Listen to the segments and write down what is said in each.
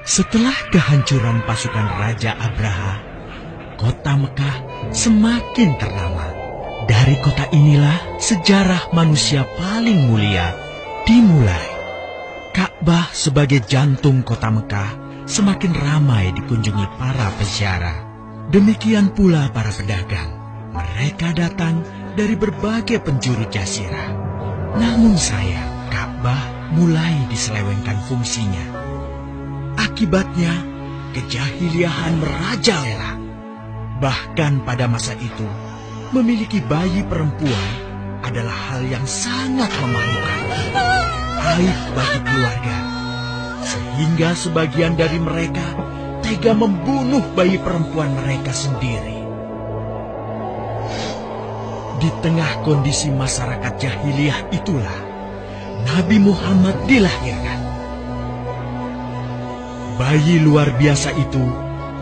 Setelah kehancuran pasukan Raja Abraha, kota Mekah semakin ternama. Dari kota inilah sejarah manusia paling mulia dimulai. Ka'bah sebagai jantung kota Mekah semakin ramai dikunjungi para peziarah. Demikian pula para pedagang. Mereka datang dari berbagai penjuru jazirah. Namun sayang, Ka'bah mulai diselewengkan fungsinya. Akibatnya, kejahiliahan merajalela. Bahkan pada masa itu, memiliki bayi perempuan adalah hal yang sangat memalukan. Aib bagi keluarga. Sehingga sebagian dari mereka tega membunuh bayi perempuan mereka sendiri. Di tengah kondisi masyarakat jahiliyah itulah Nabi Muhammad dilahirkan. Bayi luar biasa itu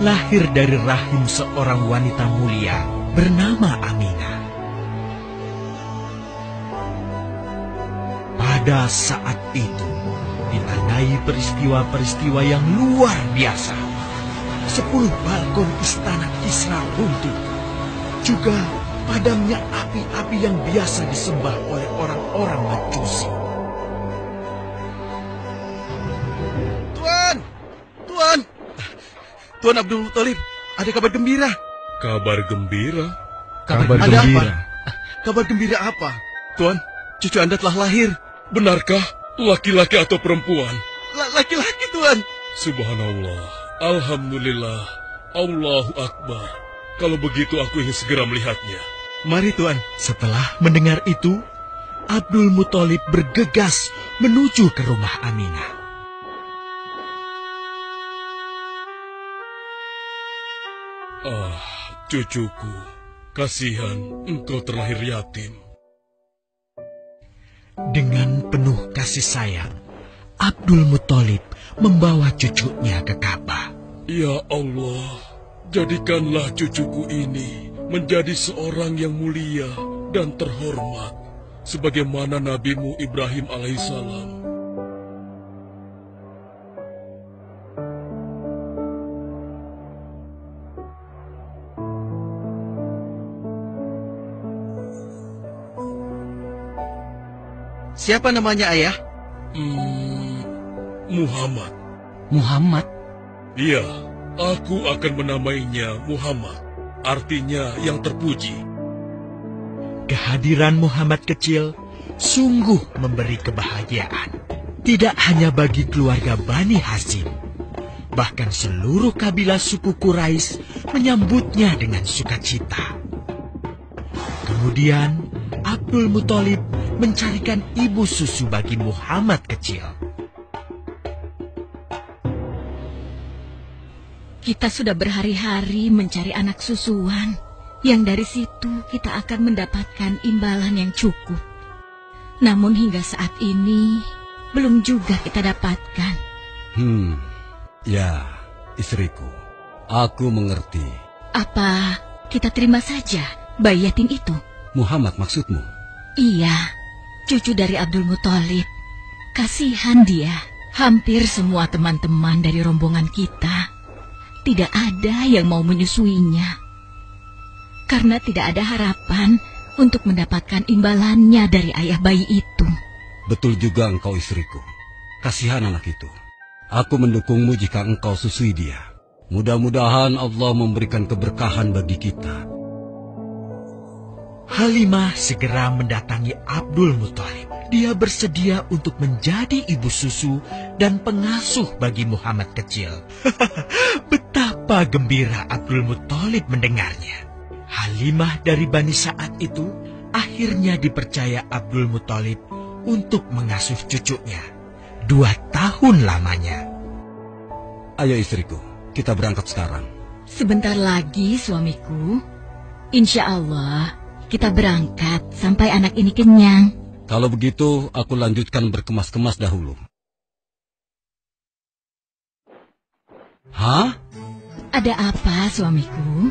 lahir dari rahim seorang wanita mulia bernama Aminah. Pada saat itu ditandai peristiwa-peristiwa yang luar biasa. 10 balkon istana Kisra runtuh. Juga padamnya api-api yang biasa disembah oleh orang-orang Majusi. Tuan Abdul Muthalib, ada kabar gembira. Kabar gembira? Kabar gembira? Kabar gembira apa? Tuan, cucu Anda telah lahir. Benarkah? Laki-laki atau perempuan? Laki-laki, Tuan. Subhanallah, Alhamdulillah, Allahu Akbar. Kalau begitu aku ingin segera melihatnya. Mari, Tuan. Setelah mendengar itu, Abdul Muthalib bergegas menuju ke rumah Aminah. Ah, cucuku, kasihan engkau terlahir yatim. Dengan penuh kasih sayang, Abdul Muthalib membawa cucunya ke Ka'bah. Ya Allah, jadikanlah cucuku ini menjadi seorang yang mulia dan terhormat, sebagaimana Nabimu Ibrahim alaihissalam. Siapa namanya, Ayah? Muhammad. Muhammad? Iya, aku akan menamainya Muhammad. Artinya yang terpuji. Kehadiran Muhammad kecil sungguh memberi kebahagiaan. Tidak hanya bagi keluarga Bani Hashim. Bahkan seluruh kabilah suku Quraisy menyambutnya dengan sukacita. Kemudian Abdul Muthalib mencarikan ibu susu bagi Muhammad kecil. Kita sudah berhari-hari mencari anak susuan, yang dari situ kita akan mendapatkan imbalan yang cukup. Namun hingga saat ini, belum juga kita dapatkan. Ya, istriku, aku mengerti. Apa kita terima saja bayi yatim itu? Muhammad maksudmu? Iya, cucu dari Abdul Muthalib. Kasihan dia. Hampir semua teman-teman dari rombongan kita tidak ada yang mau menyusuinya. Karena tidak ada harapan untuk mendapatkan imbalannya dari ayah bayi itu. Betul juga engkau, istriku. Kasihan anak itu. Aku mendukungmu jika engkau susui dia. Mudah-mudahan Allah memberikan keberkahan bagi kita. Halimah segera mendatangi Abdul Muthalib. Dia bersedia untuk menjadi ibu susu dan pengasuh bagi Muhammad kecil. Betapa gembira Abdul Muthalib mendengarnya. Halimah dari Bani Sa'ad itu akhirnya dipercaya Abdul Muthalib untuk mengasuh cucunya 2 tahun lamanya. Ayo istriku, kita berangkat sekarang. Sebentar lagi suamiku. Insya Allah kita berangkat sampai anak ini kenyang. Kalau begitu, aku lanjutkan berkemas-kemas dahulu. Hah? Ada apa, suamiku?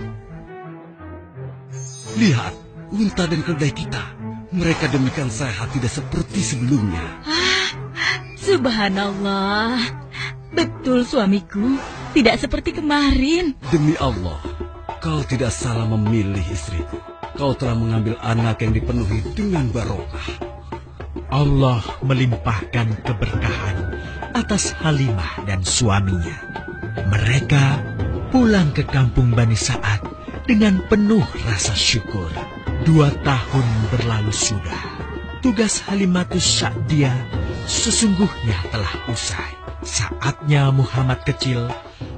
Lihat, unta dan keledai kita. Mereka demikian sehat, tidak seperti sebelumnya. Subhanallah. Betul, suamiku. Tidak seperti kemarin. Demi Allah, kau tidak salah memilih istriku. Kau telah mengambil anak yang dipenuhi dengan barokah. Allah melimpahkan keberkahan atas Halimah dan suaminya. Mereka pulang ke kampung Bani Sa'ad dengan penuh rasa syukur. 2 tahun berlalu sudah. Tugas Halimatus Sa'diyah sesungguhnya telah usai. Saatnya Muhammad kecil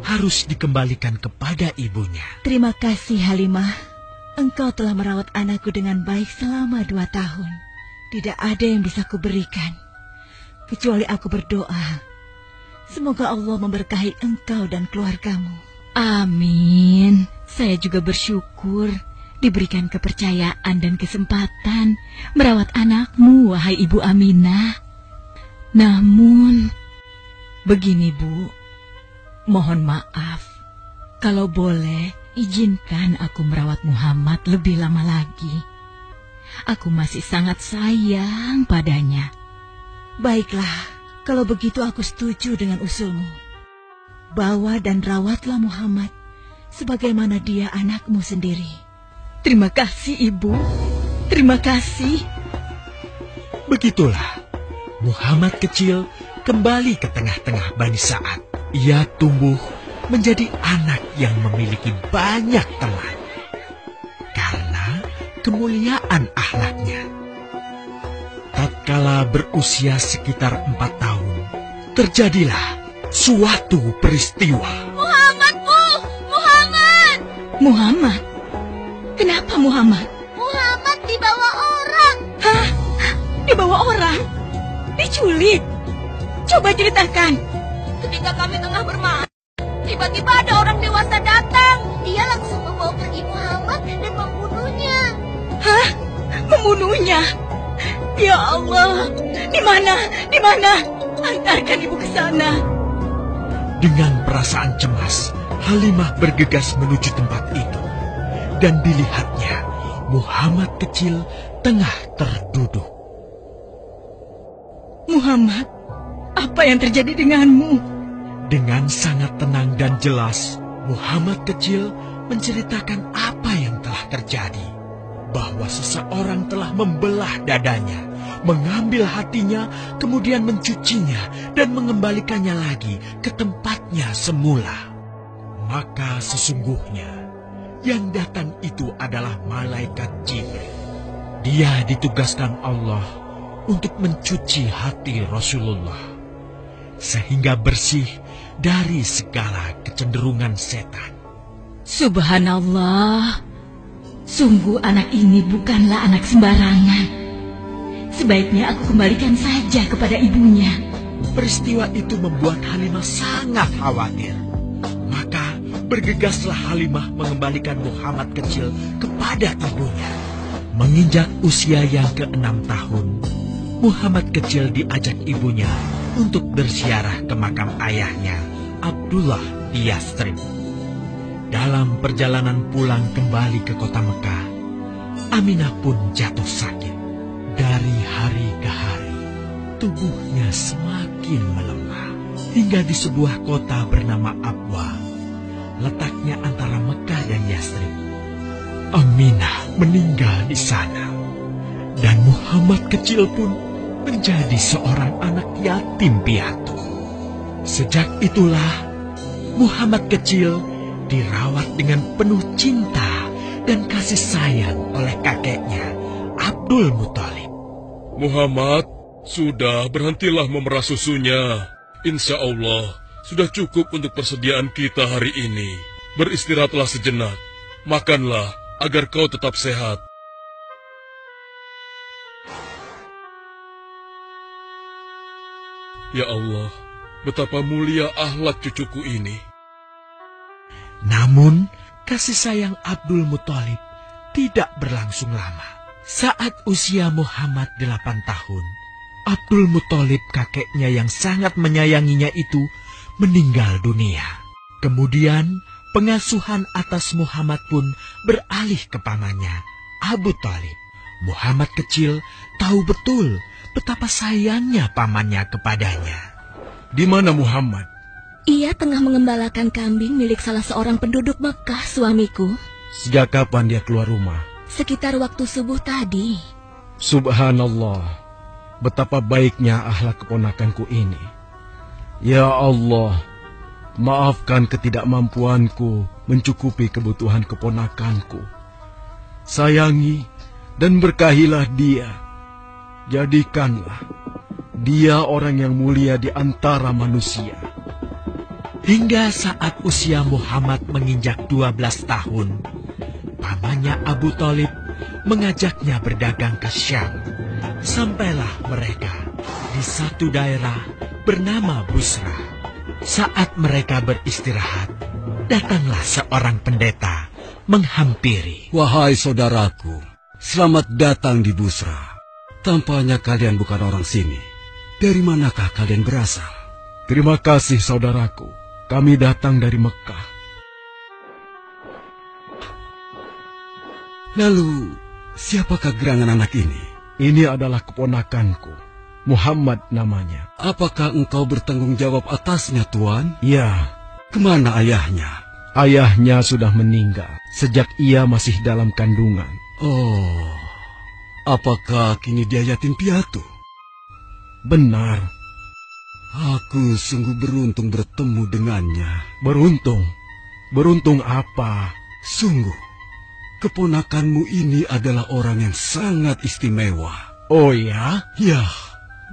harus dikembalikan kepada ibunya. Terima kasih Halimah. Engkau telah merawat anakku dengan baik selama 2 tahun. Tidak ada yang bisa kuberikan, kecuali aku berdoa. Semoga Allah memberkahi engkau dan keluargamu. Amin. Saya juga bersyukur diberikan kepercayaan dan kesempatan merawat anakmu, wahai Ibu Aminah. Namun, begini Bu, mohon maaf. Kalau boleh, izinkan aku merawat Muhammad lebih lama lagi. Aku masih sangat sayang padanya. Baiklah, kalau begitu aku setuju dengan usulmu. Bawa dan rawatlah Muhammad sebagaimana dia anakmu sendiri. Terima kasih, Ibu. Terima kasih. Begitulah, Muhammad kecil kembali ke tengah-tengah Bani Sa'ad. Ia tumbuh menjadi anak yang memiliki banyak teman. Karena kemuliaan akhlaknya. Tatkala berusia sekitar 4 tahun, terjadilah suatu peristiwa. Muhammad, Bu! Muhammad! Muhammad? Kenapa Muhammad? Muhammad dibawa orang. Hah? Dibawa orang? Diculik? Coba ceritakan. Ketika kami tengah bermain, tiba-tiba ada orang dewasa datang. Dia langsung membawa pergi Muhammad dan membunuhnya. Hah? Membunuhnya? Ya Allah, di mana? Di mana? Antarkan ibu ke sana. Dengan perasaan cemas, Halimah bergegas menuju tempat itu. Dan dilihatnya, Muhammad kecil tengah terduduk. Muhammad, apa yang terjadi denganmu? Dengan sangat tenang dan jelas, Muhammad kecil menceritakan apa yang telah terjadi. Bahwa seseorang telah membelah dadanya, mengambil hatinya, kemudian mencucinya dan mengembalikannya lagi ke tempatnya semula. Maka sesungguhnya yang datang itu adalah malaikat Jibril. Dia ditugaskan Allah untuk mencuci hati Rasulullah sehingga bersih dari segala kecenderungan setan. Subhanallah. Sungguh anak ini bukanlah anak sembarangan. Sebaiknya aku kembalikan saja kepada ibunya. Peristiwa itu membuat Halimah sangat khawatir. Maka bergegaslah Halimah mengembalikan Muhammad kecil kepada ibunya. Menginjak usia yang ke-6 tahun, Muhammad kecil diajak ibunya untuk berziarah ke makam ayahnya, Abdullah di Yathrib. Dalam perjalanan pulang kembali ke kota Mekah, Aminah pun jatuh sakit. Dari hari ke hari, tubuhnya semakin melemah. Hingga di sebuah kota bernama Abwa, letaknya antara Mekah dan Yathrib, Aminah meninggal di sana. Dan Muhammad kecil pun menjadi seorang anak yatim piatu. Sejak itulah, Muhammad kecil dirawat dengan penuh cinta dan kasih sayang oleh kakeknya, Abdul Muthalib. Muhammad, sudah berhentilah memerah susunya. Insya Allah, sudah cukup untuk persediaan kita hari ini. Beristirahatlah sejenak. Makanlah agar kau tetap sehat. Ya Allah, betapa mulia akhlak cucuku ini. Namun, kasih sayang Abdul Muthalib tidak berlangsung lama. Saat usia Muhammad 8 tahun, Abdul Muthalib kakeknya yang sangat menyayanginya itu meninggal dunia. Kemudian, pengasuhan atas Muhammad pun beralih ke pamannya, Abu Thalib. Muhammad kecil tahu betul betapa sayangnya pamannya kepadanya. Di mana Muhammad? Ia tengah mengembalakan kambing milik salah seorang penduduk Mekah, suamiku. Sejak kapan dia keluar rumah? Sekitar waktu subuh tadi. Subhanallah, betapa baiknya akhlak keponakanku ini. Ya Allah, maafkan ketidakmampuanku mencukupi kebutuhan keponakanku. Sayangi dan berkahilah dia. Jadikanlah dia orang yang mulia di antara manusia. Hingga saat usia Muhammad menginjak 12 tahun, pamannya Abu Thalib mengajaknya berdagang ke Syam. Sampailah mereka di satu daerah bernama Busra. Saat mereka beristirahat, datanglah seorang pendeta menghampiri. Wahai saudaraku, selamat datang di Busra. Tampaknya kalian bukan orang sini. Dari manakah kalian berasal? Terima kasih saudaraku. Kami datang dari Mekah. Lalu, siapakah gerangan anak ini? Ini adalah keponakanku. Muhammad namanya. Apakah engkau bertanggung jawab atasnya, Tuan? Ya. Kemana ayahnya? Ayahnya sudah meninggal sejak ia masih dalam kandungan. Oh, apakah kini dia yatim piatu? Benar. Aku sungguh beruntung bertemu dengannya. Beruntung? Beruntung apa? Sungguh, keponakanmu ini adalah orang yang sangat istimewa. Oh ya? Ya,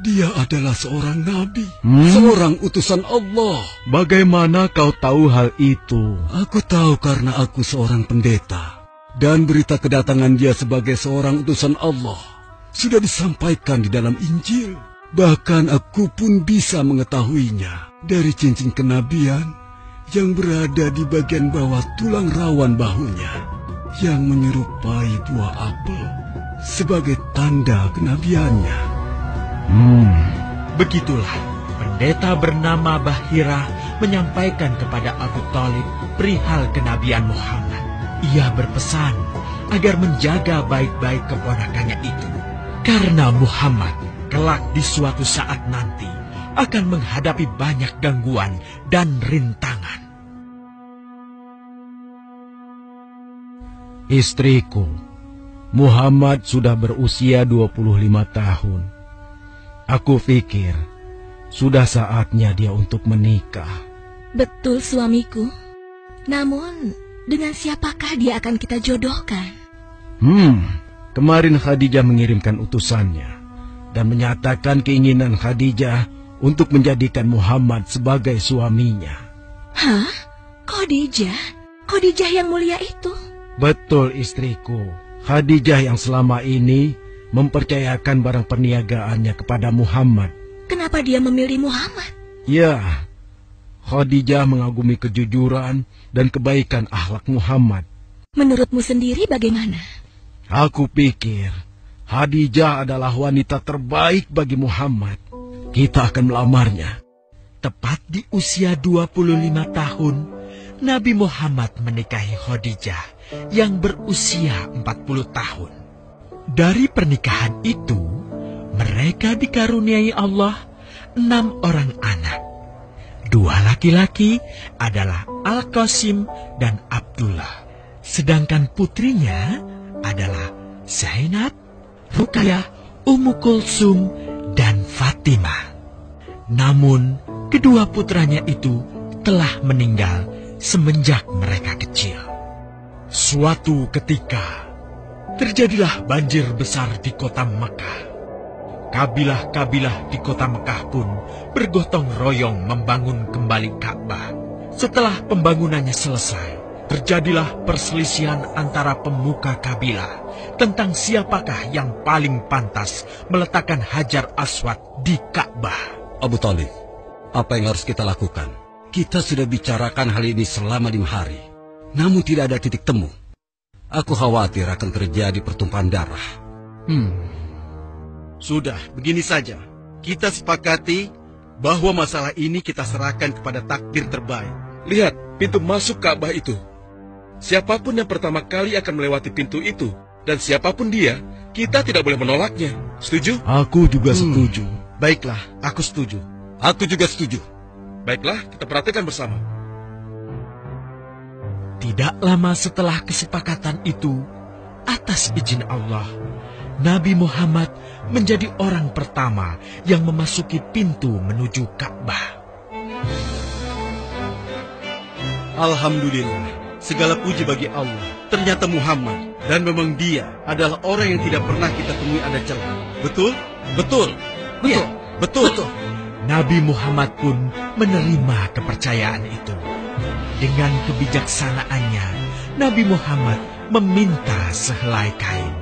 dia adalah seorang nabi, seorang utusan Allah. Bagaimana kau tahu hal itu? Aku tahu karena aku seorang pendeta. Dan berita kedatangan dia sebagai seorang utusan Allah sudah disampaikan di dalam Injil. Bahkan aku pun bisa mengetahuinya dari cincin kenabian yang berada di bagian bawah tulang rawan bahunya yang menyerupai buah apel sebagai tanda kenabiannya. Begitulah pendeta bernama Bahira menyampaikan kepada Abu Thalib perihal kenabian Muhammad. Ia berpesan agar menjaga baik-baik keponakannya itu, karena Muhammad kelak di suatu saat nanti akan menghadapi banyak gangguan dan rintangan. Istriku, Muhammad sudah berusia 25 tahun. Aku pikir sudah saatnya dia untuk menikah. Betul, suamiku. Namun, dengan siapakah dia akan kita jodohkan? Kemarin Khadijah mengirimkan utusannya dan menyatakan keinginan Khadijah untuk menjadikan Muhammad sebagai suaminya. Hah? Khadijah? Khadijah yang mulia itu? Betul, istriku. Khadijah yang selama ini mempercayakan barang perniagaannya kepada Muhammad. Kenapa dia memilih Muhammad? Ya, Khadijah mengagumi kejujuran dan kebaikan akhlak Muhammad. Menurutmu sendiri bagaimana? Aku pikir Khadijah adalah wanita terbaik bagi Muhammad. Kita akan melamarnya. Tepat di usia 25 tahun, Nabi Muhammad menikahi Khadijah yang berusia 40 tahun. Dari pernikahan itu, mereka dikaruniai Allah 6 orang anak. 2 laki-laki adalah Al-Qasim dan Abdullah. Sedangkan putrinya adalah Zainab, Ruqayyah, Ummu Kulsum, dan Fatimah. Namun, kedua putranya itu telah meninggal semenjak mereka kecil. Suatu ketika, terjadilah banjir besar di kota Mekah. Kabilah-kabilah di kota Mekah pun bergotong royong membangun kembali Ka'bah. Setelah pembangunannya selesai, terjadilah perselisihan antara pemuka kabilah tentang siapakah yang paling pantas meletakkan Hajar Aswad di Ka'bah. Abu Thalib, apa yang harus kita lakukan? Kita sudah bicarakan hal ini selama 5 hari, namun tidak ada titik temu. Aku khawatir akan terjadi pertumpahan darah. Sudah, begini saja. Kita sepakati bahwa masalah ini kita serahkan kepada takdir terbaik. Lihat pintu masuk Ka'bah itu. Siapapun yang pertama kali akan melewati pintu itu, dan siapapun dia, kita tidak boleh menolaknya. Setuju? Aku juga setuju. Baiklah, aku setuju. Aku juga setuju. Baiklah, kita perhatikan bersama. Tidak lama setelah kesepakatan itu, atas izin Allah, Nabi Muhammad menjadi orang pertama yang memasuki pintu menuju Ka'bah. Alhamdulillah, segala puji bagi Allah. Ternyata Muhammad, dan memang dia adalah orang yang tidak pernah kita temui ada celah. Betul? Betul. Iya, betul. Nabi Muhammad pun menerima kepercayaan itu. Dengan kebijaksanaannya, Nabi Muhammad meminta sehelai kain,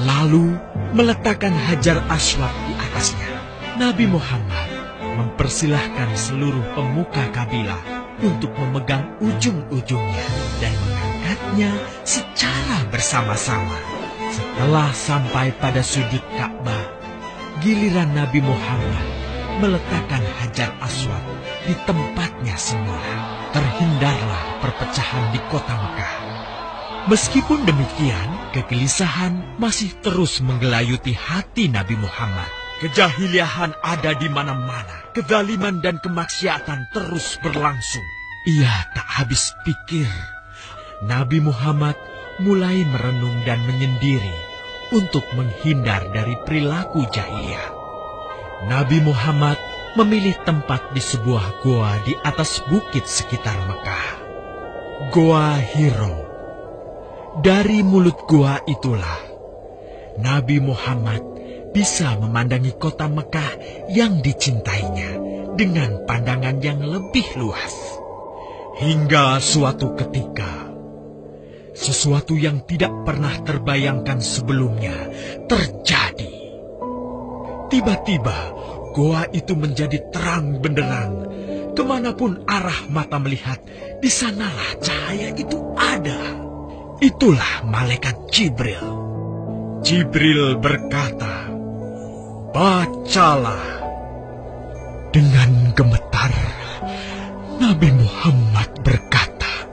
lalu meletakkan Hajar Aswad di atasnya. Nabi Muhammad mempersilahkan seluruh pemuka kabilah untuk memegang ujung-ujungnya dan mengangkatnya secara bersama-sama. Setelah sampai pada sudut Ka'bah, giliran Nabi Muhammad meletakkan Hajar Aswad di tempatnya semula. Terhindarlah perpecahan di kota Mekah. Meskipun demikian, kegelisahan masih terus menggelayuti hati Nabi Muhammad. Kejahiliahan ada di mana-mana. Kezaliman dan kemaksiatan terus berlangsung. Ia tak habis pikir. Nabi Muhammad mulai merenung dan menyendiri untuk menghindar dari perilaku jahiliyah. Nabi Muhammad memilih tempat di sebuah goa di atas bukit sekitar Mekah. Goa Hiro. Dari mulut goa itulah Nabi Muhammad bisa memandangi kota Mekah yang dicintainya dengan pandangan yang lebih luas. Hingga suatu ketika, sesuatu yang tidak pernah terbayangkan sebelumnya terjadi. Tiba-tiba, goa itu menjadi terang benderang. Kemanapun arah mata melihat, di sanalah cahaya itu ada. Itulah malaikat Jibril. Jibril berkata, "Bacalah." Dengan gemetar, Nabi Muhammad berkata,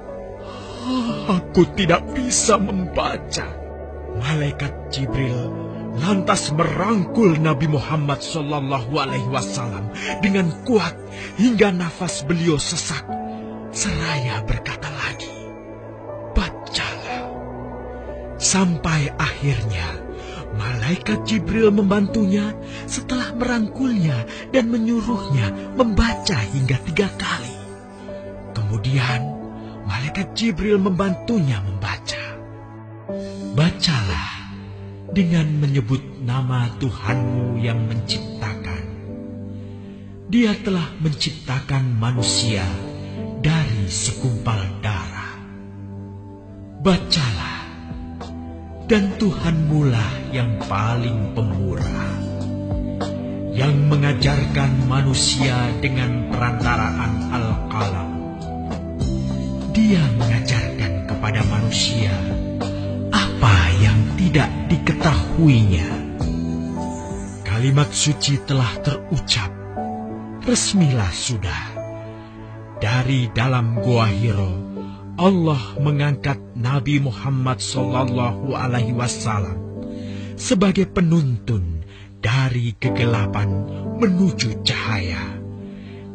"Aku tidak bisa membaca." Malaikat Jibril lantas merangkul Nabi Muhammad SAW dengan kuat hingga nafas beliau sesak. Seraya berkata lagi, "Bacalah." Sampai akhirnya malaikat Jibril membantunya setelah merangkulnya dan menyuruhnya membaca hingga 3 kali. Kemudian malaikat Jibril membantunya membaca. "Bacalah dengan menyebut nama Tuhanmu yang menciptakan. Dia telah menciptakan manusia dari segumpal darah. Bacalah, dan Tuhanmulah yang paling pemurah, yang mengajarkan manusia dengan perantaraan Al-Qalam. Dia mengajarkan kepada manusia apa yang tidak diketahuinya." Kalimat suci telah terucap. Resmilah sudah. Dari dalam Goa Hiro, Allah mengangkat Nabi Muhammad SAW sebagai penuntun dari kegelapan menuju cahaya,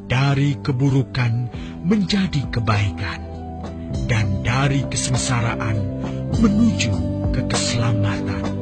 dari keburukan menjadi kebaikan, dan dari kesengsaraan menuju ke keselamatan.